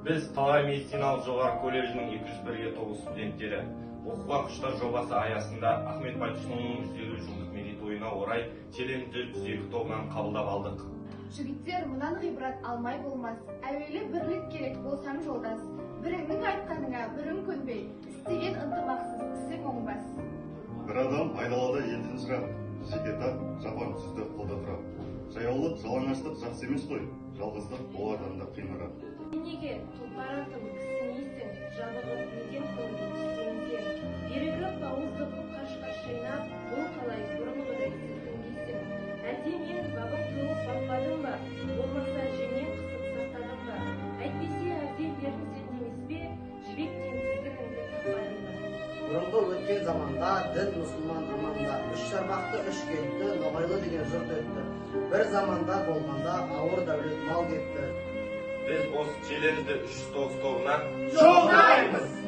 Біз Талғай медициналық жоғары колледжінің 201-9 студенттері оқуға құштар жобасы аясында Ахмет Байтұрсынұлының 150 жылдық мерейтойына орай челленджді 102 тобынан қабылдап алдық. Жігіттер, мұнан ғибрат алмай болмас. Әуелі бірлік керек болсам жолдас. Біріңнің айтқаныңа бірің көнбей, істеген ынтымақсыз ісің оңбас. Bir adam айдалада елден жырап, жеке тап, жапан түзді қолда тұрап. Жаяулық, жалаңаштық жақсы емес қой, жалғыздық олардан да қиынырақ. Неге тұлпаратым кісінейсің, жабығып неден көңіл түсеңсен, ерігіп ауыздығын қаш-қаш шайнап, бұл қалай бұрынғыдай сілкінбейсің. Әлде мен бағым туып бақпадым ба, болмаса жеңнен қысып сақтадым ба, әйтпесе әбден бердің сен емес пе, жібектен тізгініңді таппадың ба. Бұрынғы өткен заманда дін мұсылман аманда, үш шарбақты үш кетті, ноғайлы деген жұрт өтті. Bir zamanda болғанда ауыр дәулет мал кетті. Біз осы челленджді 309 тобынан Жолдаймыз!